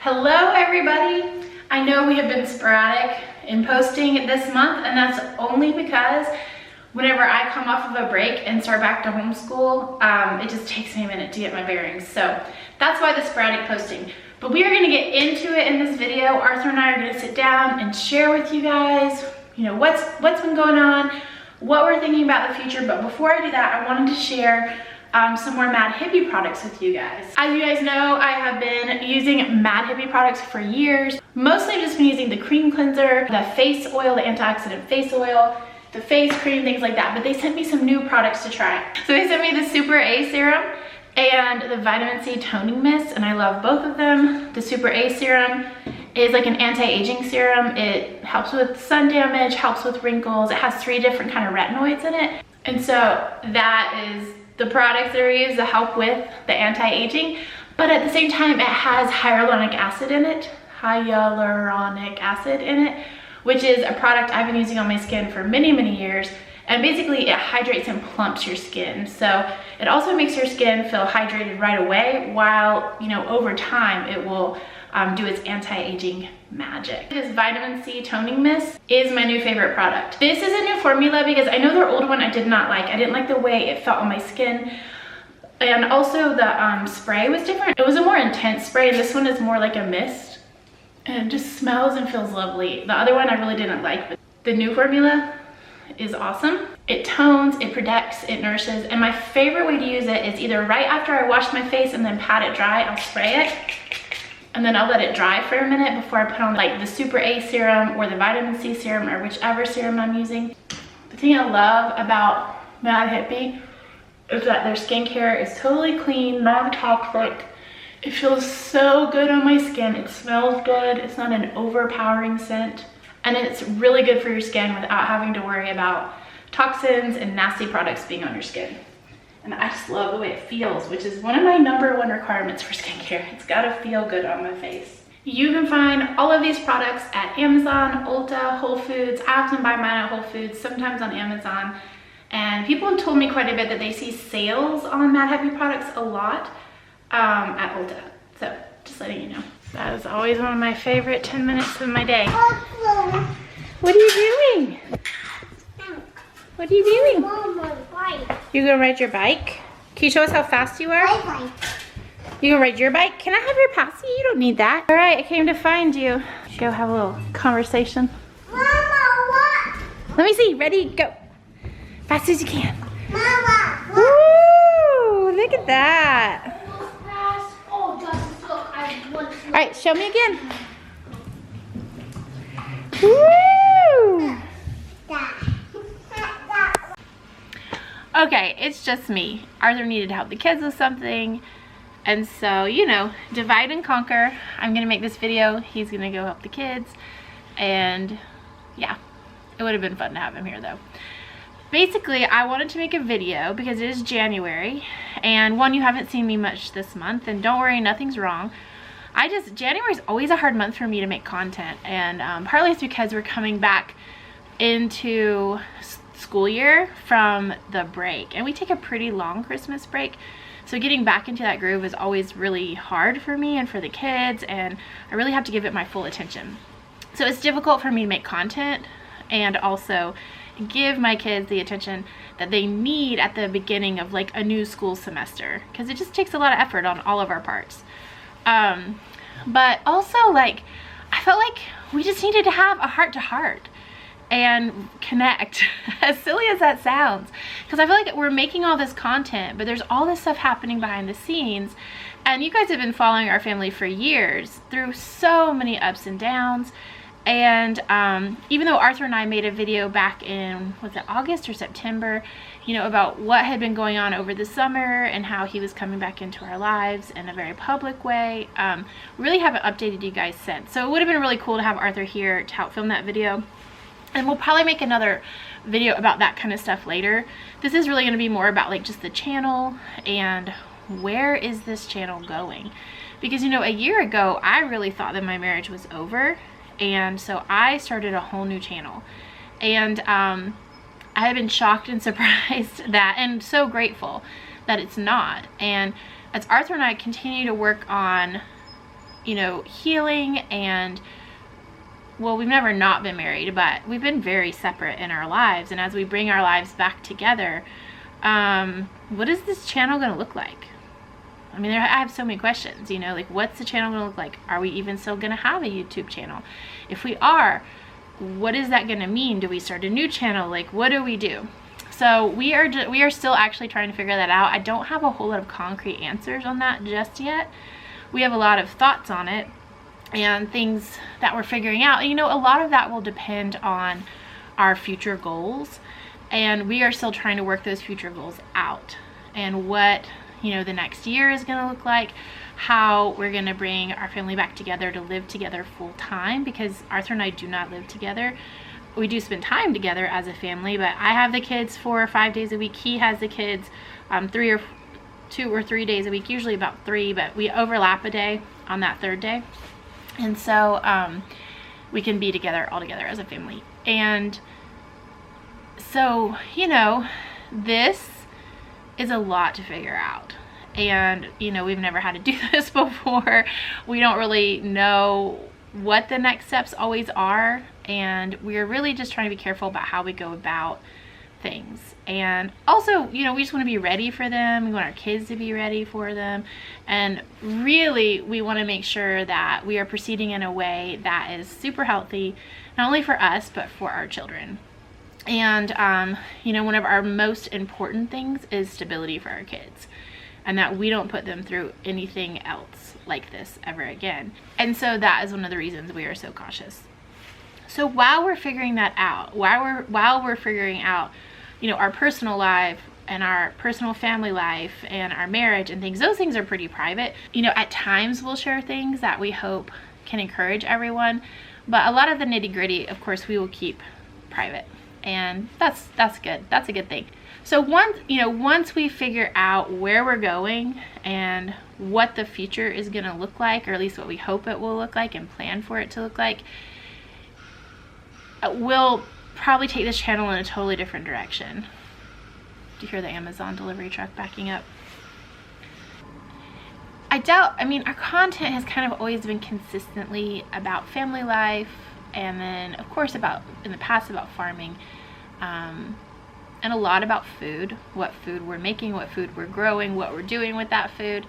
Hello everybody! I know we have been sporadic in posting this month, and that's only because whenever I come off of a break and start back to homeschool, it just takes me a minute to get my bearings. So that's why the sporadic posting. But we are going to get into it in this video. Arthur and I are going to sit down and share with you guys, what's been going on, what we're thinking about the future. But before I do that, I wanted to share some more Mad Hippie products with you guys. As you guys know, I have been using Mad Hippie products for years. Mostly I've just been using the cream cleanser, the face oil, the antioxidant face oil, the face cream, things like that. But they sent me some new products to try. So they sent me the Super A serum and the vitamin C toning mist, and I love both of them. The Super A serum is like an anti-aging serum. It helps with sun damage, helps with wrinkles. It has 3 different kind of retinoids in it. And so that is the products that are used to help with the anti-aging, but at the same time it has hyaluronic acid in it, which is a product I've been using on my skin for many years, and basically it hydrates and plumps your skin. So it also makes your skin feel hydrated right away, while over time it will do its anti-aging magic. This vitamin C toning mist is my new favorite product. This is a new formula because I know their old one I did not like. I didn't like the way it felt on my skin, and also the spray was different. It was a more intense spray, and this one is more like a mist, and it just smells and feels lovely. The other one I really didn't like, but the new formula is awesome. It tones, it protects, it nourishes, and my favorite way to use it is either right after I wash my face and then pat it dry, I'll spray it, and then I'll let it dry for a minute before I put on like the Super A serum or the vitamin C serum or whichever serum I'm using. The thing I love about Mad Hippie is that their skincare is totally clean, non-toxic. It feels so good on my skin. It smells good. It's not an overpowering scent. And it's really good for your skin without having to worry about toxins and nasty products being on your skin. And I just love the way it feels, which is one of my #1 requirements for skincare. It's gotta feel good on my face. You can find all of these products at Amazon, Ulta, Whole Foods. I often buy mine at Whole Foods, sometimes on Amazon. And people have told me quite a bit that they see sales on Mad Hippie products a lot at Ulta. So just letting you know. That is always one of my favorite 10 minutes of my day. What are you doing? What are you doing? You gonna ride your bike? Can you show us how fast you are? You gonna ride your bike? Can I have your passy? You don't need that. All right, I came to find you. Should we go have a little conversation? Mama, what? Let me see. Ready? Go. Fast as you can. Mama, what? Woo! Look at that. Oh, just look. I want to. All right, show me again. Woo! Okay, it's just me. Arthur needed help the kids with something, and so, divide and conquer. I'm gonna make this video, he's gonna go help the kids, and yeah, it would have been fun to have him here though. Basically, I wanted to make a video because it is January, and one, you haven't seen me much this month, and don't worry, nothing's wrong. January is always a hard month for me to make content, and partly it's because we're coming back into school year from the break, and we take a pretty long Christmas break, so getting back into that groove is always really hard for me and for the kids, and I really have to give it my full attention. So it's difficult for me to make content and also give my kids the attention that they need at the beginning of like a new school semester, because it just takes a lot of effort on all of our parts. But also, like, I felt like we just needed to have a heart-to-heart and connect, as silly as that sounds, because I feel like we're making all this content, but there's all this stuff happening behind the scenes, and you guys have been following our family for years through so many ups and downs. And even though Arthur and I made a video back in, was it August or September, about what had been going on over the summer and how he was coming back into our lives in a very public way, we really haven't updated you guys since. So it would have been really cool to have Arthur here to help film that video. And we'll probably make another video about that kind of stuff later. This is really going to be more about like just the channel and where is this channel going. Because a year ago I really thought that my marriage was over, and so I started a whole new channel, and I have been shocked and surprised that, and so grateful that it's not. And as Arthur and I continue to work on you know, healing. And well, we've never not been married, but we've been very separate in our lives. And as we bring our lives back together, what is this channel going to look like? I mean, I have so many questions, you know, like what's the channel going to look like? Are we even still going to have a YouTube channel? If we are, what is that going to mean? Do we start a new channel? Like, what do we do? So we are still actually trying to figure that out. I don't have a whole lot of concrete answers on that just yet. We have a lot of thoughts on it and things that we're figuring out. You know, a lot of that will depend on our future goals, and we are still trying to work those future goals out, and what, you know, the next year is going to look like, how we're going to bring our family back together to live together full time, because Arthur and I do not live together. We do spend time together as a family, but I have the kids 4 or 5 days a week. He has the kids 2 or 3 days a week, usually about 3, but we overlap a day on that 3rd day. And so we can be together all together as a family. And so, you know, this is a lot to figure out. And, you know, we've never had to do this before. We don't really know what the next steps always are. And we're really just trying to be careful about how we go about things. And also, you know, we just want to be ready for them. We want our kids to be ready for them. And really, we want to make sure that we are proceeding in a way that is super healthy, not only for us, but for our children. And, you know, one of our most important things is stability for our kids, and that we don't put them through anything else like this ever again. And so that is one of the reasons we are so cautious. So while we're figuring that out, while we're figuring out, you know, our personal life and our personal family life and our marriage and things, those things are pretty private. You know, at times we'll share things that we hope can encourage everyone, but a lot of the nitty-gritty, of course, we will keep private. And that's good. That's a good thing. So once we figure out where we're going and what the future is going to look like, or at least what we hope it will look like and plan for it to look like, we'll probably take this channel in a totally different direction. Do you hear the Amazon delivery truck backing up? I mean, our content has kind of always been consistently about family life, and then of course in the past about farming, and a lot about food, what food we're making, what food we're growing, what we're doing with that food.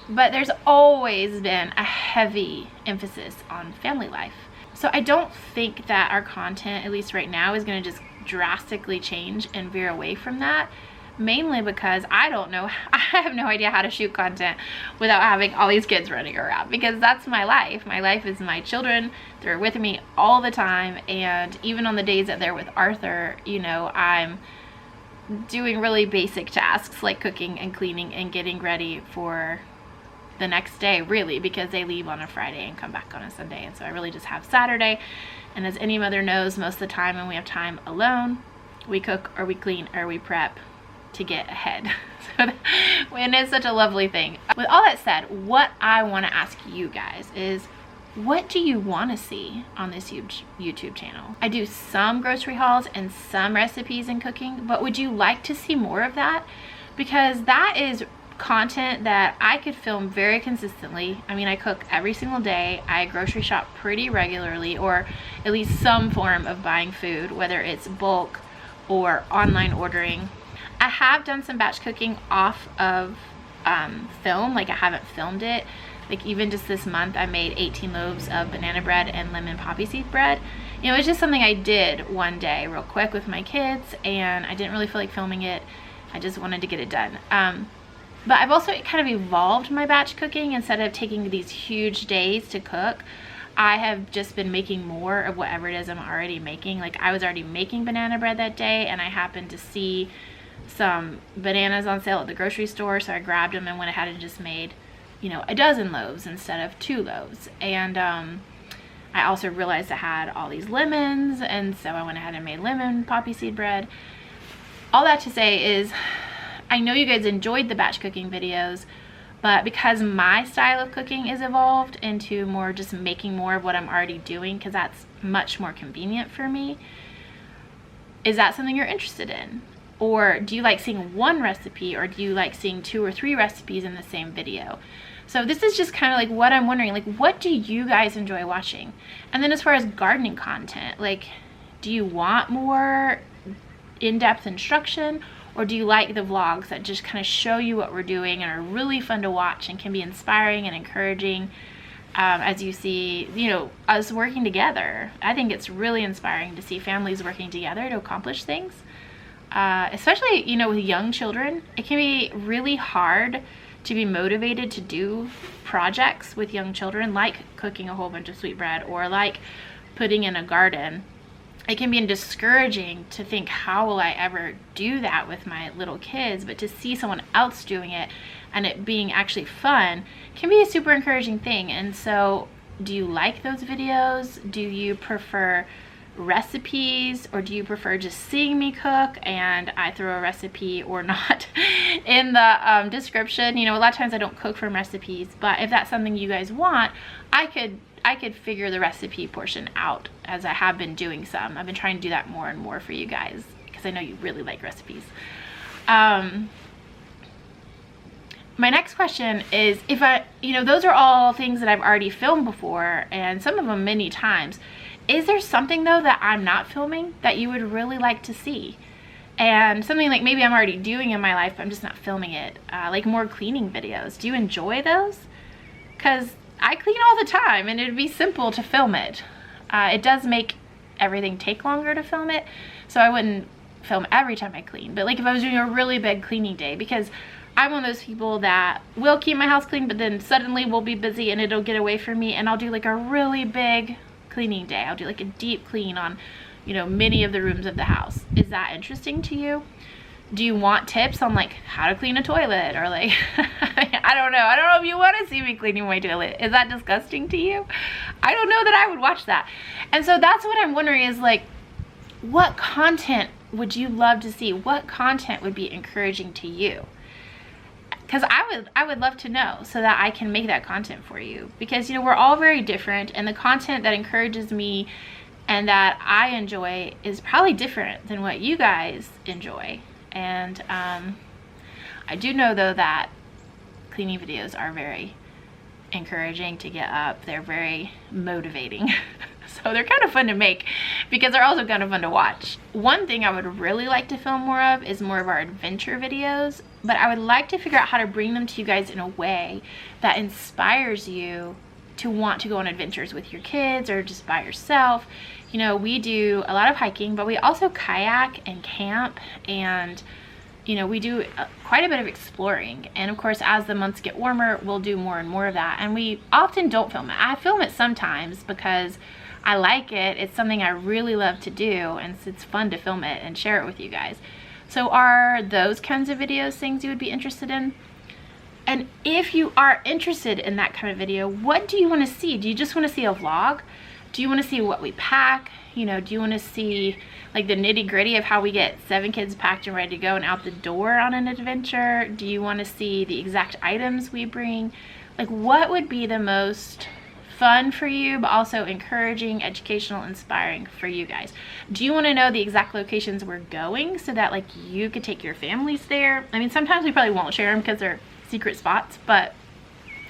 But there's always been a heavy emphasis on family life. So I don't think that our content, at least right now, is going to just drastically change and veer away from that. Mainly because I have no idea how to shoot content without having all these kids running around, because that's my life. My life is my children. They're with me all the time, and even on the days that they're with Arthur, you know, I'm doing really basic tasks like cooking and cleaning and getting ready for the next day, really, because they leave on a Friday and come back on a Sunday. And so I really just have Saturday. And as any mother knows, most of the time when we have time alone, we cook or we clean or we prep to get ahead. And it's such a lovely thing. With all that said, what I want to ask you guys is, what do you want to see on this huge YouTube channel? I do some grocery hauls and some recipes and cooking, but would you like to see more of that? Because that is content that I could film very consistently. I mean, I cook every single day. I grocery shop pretty regularly, or at least some form of buying food, whether it's bulk or online ordering. I have done some batch cooking off of film, like I haven't filmed it. Like even just this month, I made 18 loaves of banana bread and lemon poppy seed bread. You know, it's just something I did one day real quick with my kids, and I didn't really feel like filming it. I just wanted to get it done. But I've also kind of evolved my batch cooking. Instead of taking these huge days to cook, I have just been making more of whatever it is I'm already making. Like I was already making banana bread that day, and I happened to see some bananas on sale at the grocery store, so I grabbed them and went ahead and just made, you know, a dozen loaves instead of 2 loaves. And I also realized I had all these lemons, and so I went ahead and made lemon poppy seed bread. All that to say is, I know you guys enjoyed the batch cooking videos, but because my style of cooking is evolved into more just making more of what I'm already doing, because that's much more convenient for me, is that something you're interested in? Or do you like seeing one recipe, or do you like seeing 2 or 3 recipes in the same video? So this is just kind of like what I'm wondering, like, what do you guys enjoy watching? And then as far as gardening content, like, do you want more in-depth instruction, or do you like the vlogs that just kind of show you what we're doing and are really fun to watch and can be inspiring and encouraging as you see, you know, us working together? I think it's really inspiring to see families working together to accomplish things, especially, you know, with young children. It can be really hard to be motivated to do projects with young children, like cooking a whole bunch of sweetbread or like putting in a garden. It can be discouraging to think, how will I ever do that with my little kids? But to see someone else doing it and it being actually fun can be a super encouraging thing. And so, do you like those videos? Do you prefer recipes, or do you prefer just seeing me cook and I throw a recipe or not in the description? You know, a lot of times I don't cook from recipes, but if that's something you guys want, I could figure the recipe portion out, as I have been doing some. I've been trying to do that more and more for you guys because I know you really like recipes. My next question is, if you know, those are all things that I've already filmed before, and some of them many times. Is there something though that I'm not filming that you would really like to see? And something like maybe I'm already doing in my life, but I'm just not filming it, like more cleaning videos. Do you enjoy those? Because I clean all the time and it'd be simple to film it. It does make everything take longer to film it, so I wouldn't film every time I clean. But like if I was doing a really big cleaning day, because I'm one of those people that will keep my house clean, but then suddenly we'll be busy and it'll get away from me, and I'll do like a really big cleaning day. I'll do like a deep clean on, you know, many of the rooms of the house. Is that interesting to you? Do you want tips on like how to clean a toilet, or like I don't know if you want to see me cleaning my toilet. Is that disgusting to you? I don't know that I would watch that. And so that's what I'm wondering, is like, what content would you love to see? What content would be encouraging to you? Because I would love to know, so that I can make that content for you. Because, you know, we're all very different, and the content that encourages me and that I enjoy is probably different than what you guys enjoy. And I do know though that cleaning videos are very encouraging to get up. They're very motivating. So they're kind of fun to make because they're also kind of fun to watch. One thing I would really like to film more of is more of our adventure videos, but I would like to figure out how to bring them to you guys in a way that inspires you to want to go on adventures with your kids or just by yourself. You know, we do a lot of hiking, but we also kayak and camp, and you know, we do quite a bit of exploring. And of course, as the months get warmer, we'll do more and more of that. And we often don't film it. I film it sometimes because I like it. It's something I really love to do, and it's fun to film it and share it with you guys. So are those kinds of videos things you would be interested in? And if you are interested in that kind of video, what do you want to see? Do you just want to see a vlog? Do you want to see what we pack? You know, do you want to see like the nitty gritty of how we get 7 kids packed and ready to go and out the door on an adventure? Do you want to see the exact items we bring? Like, what would be the most fun for you, but also encouraging, educational, inspiring for you guys? Do you want to know the exact locations we're going so that like you could take your families there? I mean, sometimes we probably won't share them because they're secret spots, but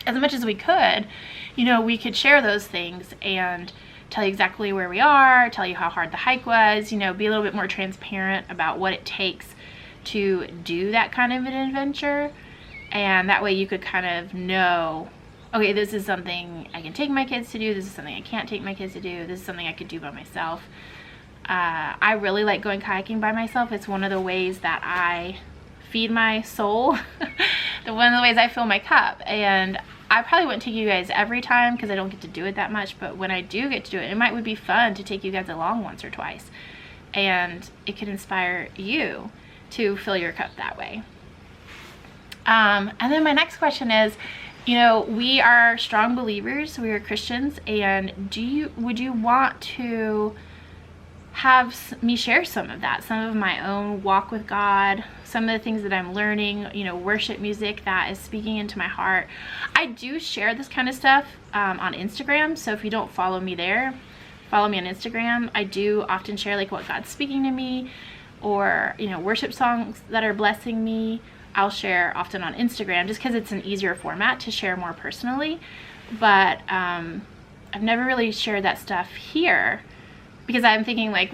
as much as we could, you know, we could share those things and tell you exactly where we are, tell you how hard the hike was, you know, be a little bit more transparent about what it takes to do that kind of an adventure. And that way you could kind of know, okay, this is something I can take my kids to do, this is something I can't take my kids to do, this is something I could do by myself. I really like going kayaking by myself. It's one of the ways that I feed my soul. One of the ways I fill my cup. And I probably wouldn't take you guys every time because I don't get to do it that much, but when I do get to do it, would be fun to take you guys along once or twice, and it could inspire you to fill your cup that way. And then my next question is, you know, we are strong believers, we are Christians, and would you want to have me share some of that, some of my own walk with God, some of the things that I'm learning, you know, worship music that is speaking into my heart? I do share this kind of stuff on Instagram, so if you don't follow me there, follow me on Instagram. I do often share like what God's speaking to me, or, you know, worship songs that are blessing me, I'll share often on Instagram just because it's an easier format to share more personally. But I've never really shared that stuff here because I'm thinking like,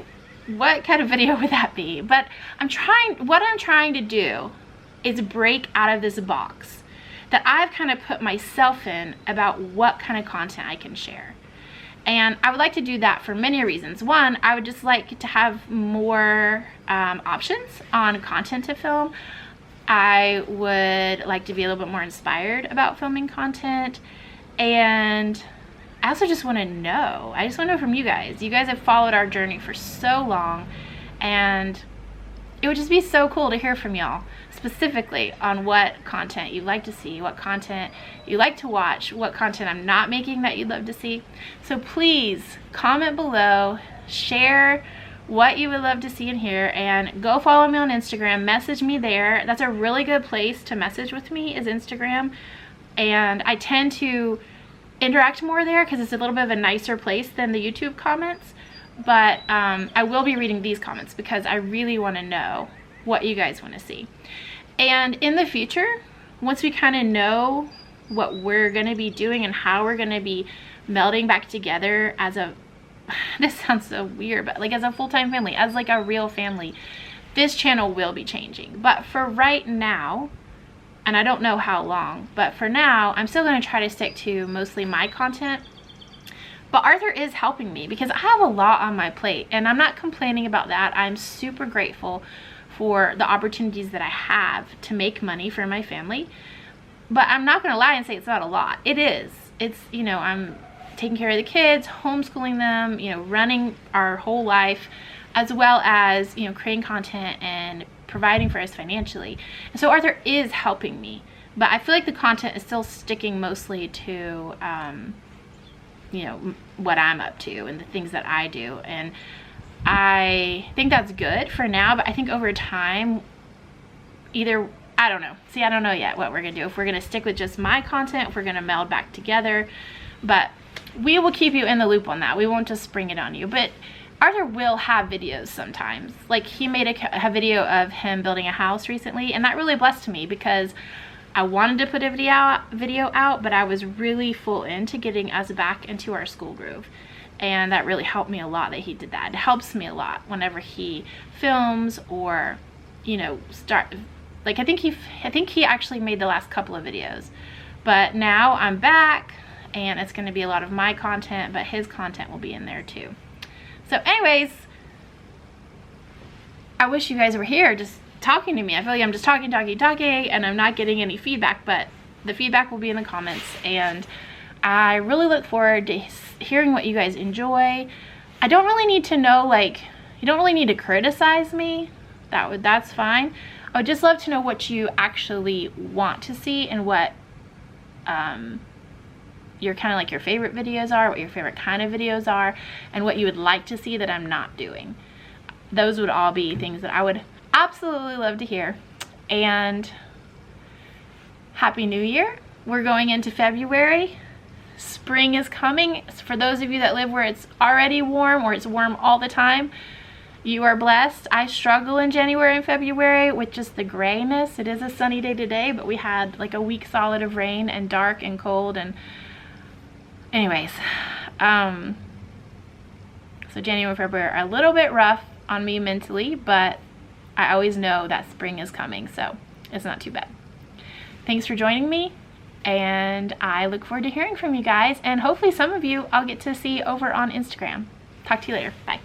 what kind of video would that be? But what I'm trying to do is break out of this box that I've kind of put myself in about what kind of content I can share. And I would like to do that for many reasons. One, I would just like to have more options on content to film. I would like to be a little bit more inspired about filming content. And I also just want to know. I just want to know from you guys. You guys have followed our journey for so long, and it would just be so cool to hear from y'all specifically on what content you'd like to see, what content you like to watch, what content I'm not making that you'd love to see. So please comment below, share what you would love to see and hear, and go follow me on Instagram. Message me there. That's a really good place to message with me, is Instagram. And I tend to interact more there because it's a little bit of a nicer place than the YouTube comments. But I will be reading these comments because I really want to know what you guys want to see. And in the future, once we kind of know what we're going to be doing and how we're going to be melding back together as a, this sounds so weird, but like as a full-time family, as like a real family, this channel will be changing. But for right now, and I don't know how long, but for now, I'm still going to try to stick to mostly my content. But Arthur is helping me because I have a lot on my plate, and I'm not complaining about that. I'm super grateful for the opportunities that I have to make money for my family. But I'm not going to lie and say it's not a lot. It is. It's, you know, I'm taking care of the kids, homeschooling them, you know, running our whole life, as well as, you know, creating content and providing for us financially. And so Arthur is helping me, but I feel like the content is still sticking mostly to, you know, what I'm up to and the things that I do. And I think that's good for now, but I think over time, either, I don't know. See, I don't know yet what we're gonna do. If we're gonna stick with just my content, if we're gonna meld back together, but we will keep you in the loop on that. We won't just spring it on you. But Arthur will have videos sometimes. Like, he made a video of him building a house recently, and that really blessed me because I wanted to put a video out, but I was really full into getting us back into our school groove. And that really helped me a lot that he did that. It helps me a lot whenever he films or, you know, like I think he actually made the last couple of videos. But now I'm back, and it's going to be a lot of my content, but his content will be in there too. So anyways, I wish you guys were here just talking to me. I feel like I'm just talking, and I'm not getting any feedback, but the feedback will be in the comments, and I really look forward to hearing what you guys enjoy. I don't really need to know, like, you don't really need to criticize me. That's fine. I would just love to know what you actually want to see and what your kind of like your favorite videos are, what your favorite kind of videos are, and what you would like to see that I'm not doing. Those would all be things that I would absolutely love to hear. And Happy New Year. We're going into February. Spring is coming. For those of you that live where it's already warm or it's warm all the time, you are blessed. I struggle in January and February with just the grayness. It is a sunny day today, but we had like a week solid of rain and dark and cold. And anyways, so January and February are a little bit rough on me mentally, but I always know that spring is coming, so it's not too bad. Thanks for joining me, and I look forward to hearing from you guys, and hopefully some of you I'll get to see over on Instagram. Talk to you later. Bye.